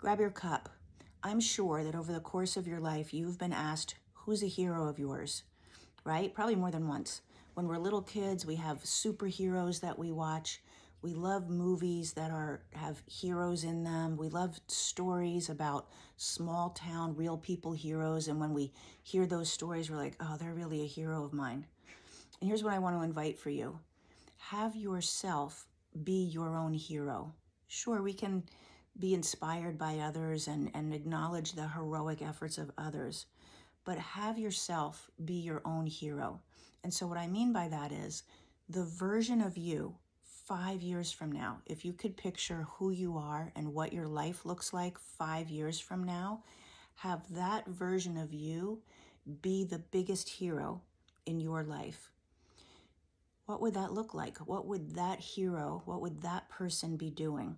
Grab your cup. I'm sure that over the course of your life, you've been asked, who's a hero of yours, right? Probably more than once. When we're little kids, we have superheroes that we watch. We love movies that have heroes in them. We love stories about small town, real people heroes. And when we hear those stories, we're like, oh, they're really a hero of mine. And here's what I want to invite for you. Have yourself be your own hero. Sure, we can be inspired by others and acknowledge the heroic efforts of others, but have yourself be your own hero. And so what I mean by that is the version of you 5 years from now, if you could picture who you are and what your life looks like 5 years from now, have that version of you be the biggest hero in your life. What would that look like? What would that hero, what would that person be doing?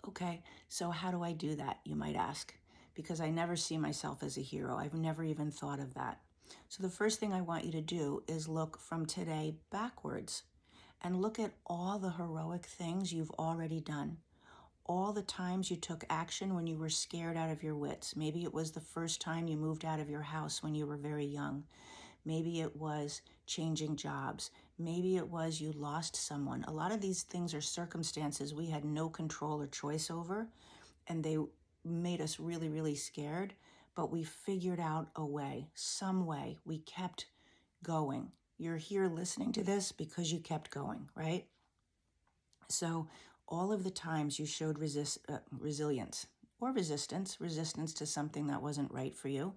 Okay, so how do I do that, you might ask? Because I never see myself as a hero. I've never even thought of that. So the first thing I want you to do is look from today backwards and look at all the heroic things you've already done. All the times you took action when you were scared out of your wits. Maybe it was the first time you moved out of your house when you were very young. Maybe it was changing jobs. Maybe it was you lost someone. A lot of these things are circumstances we had no control or choice over, and they made us really, really scared, but we figured out a way, some way. We kept going. You're here listening to this because you kept going, right? So all of the times you showed resilience or resistance to something that wasn't right for you,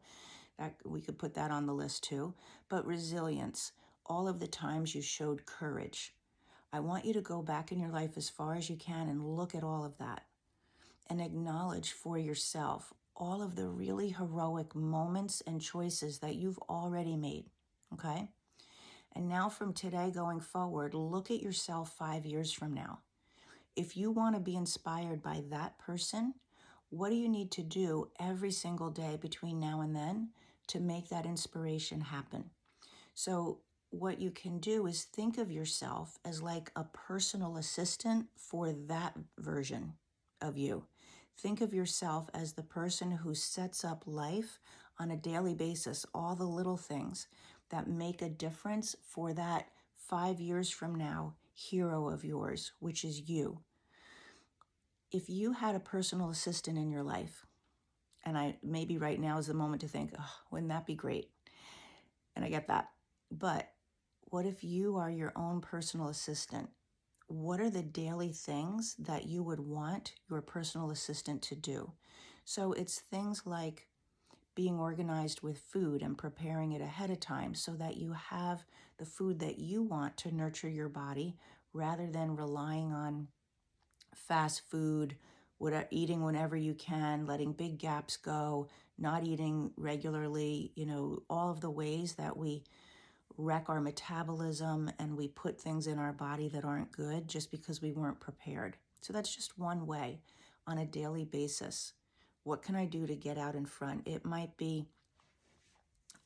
that we could put that on the list too. But resilience, all of the times you showed courage. I want you to go back in your life as far as you can and look at all of that and acknowledge for yourself all of the really heroic moments and choices that you've already made, okay? And now from today going forward, look at yourself 5 years from now. If you want to be inspired by that person, what do you need to do every single day between now and then to make that inspiration happen? So what you can do is think of yourself as like a personal assistant for that version of you. Think of yourself as the person who sets up life on a daily basis, all the little things that make a difference for that 5 years from now hero of yours, which is you. If you had a personal assistant in your life, and maybe right now is the moment to think, oh, wouldn't that be great? And I get that. But what if you are your own personal assistant? What are the daily things that you would want your personal assistant to do? So it's things like being organized with food and preparing it ahead of time so that you have the food that you want to nurture your body rather than relying on fast food, eating whenever you can, letting big gaps go, not eating regularly, all of the ways that we wreck our metabolism and we put things in our body that aren't good just because we weren't prepared. So that's just one way on a daily basis. What can I do to get out in front? It might be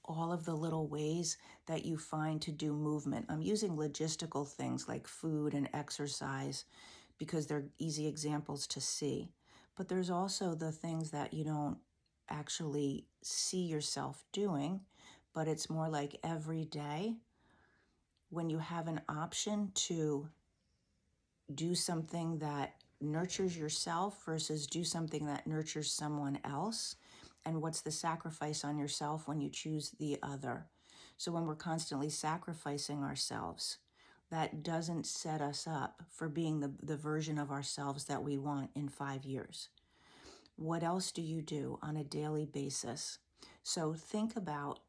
all of the little ways that you find to do movement. I'm using logistical things like food and exercise because they're easy examples to see. But there's also the things that you don't actually see yourself doing, but it's more like every day when you have an option to do something that nurtures yourself versus do something that nurtures someone else. And what's the sacrifice on yourself when you choose the other? So when we're constantly sacrificing ourselves, that doesn't set us up for being the version of ourselves that we want in 5 years. What else do you do on a daily basis? So think about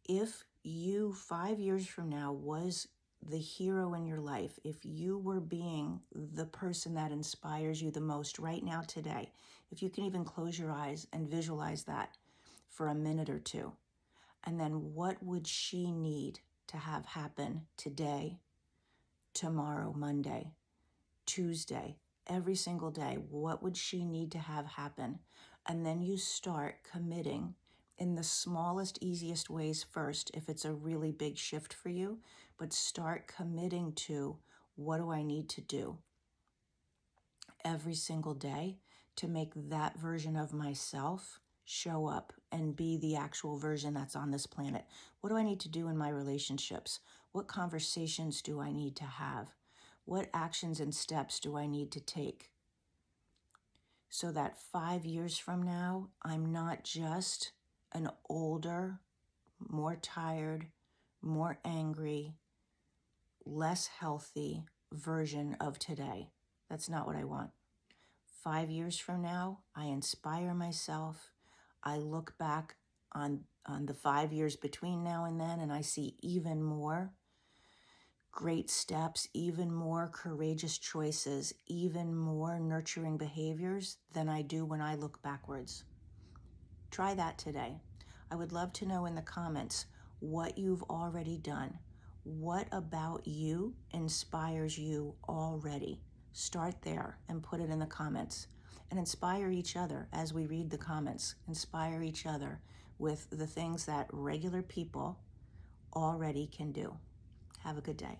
if you 5 years from now was the hero in your life, if you were being the person that inspires you the most right now today, if you can even close your eyes and visualize that for a minute or two, and then what would she need to have happen today, tomorrow, Monday, Tuesday, every single day? What would she need to have happen? And then you start committing in the smallest, easiest ways first, if it's a really big shift for you, but start committing to what do I need to do every single day to make that version of myself show up and be the actual version that's on this planet? What do I need to do in my relationships? What conversations do I need to have? What actions and steps do I need to take so that 5 years from now, I'm not just an older, more tired, more angry, less healthy version of today? That's not what I want. 5 years from now, I inspire myself. I look back on the 5 years between now and then, and I see even more great steps, even more courageous choices, even more nurturing behaviors than I do when I look backwards. Try that today. I would love to know in the comments what you've already done. What about you inspires you already? Start there and put it in the comments. And inspire each other as we read the comments. Inspire each other with the things that regular people already can do. Have a good day.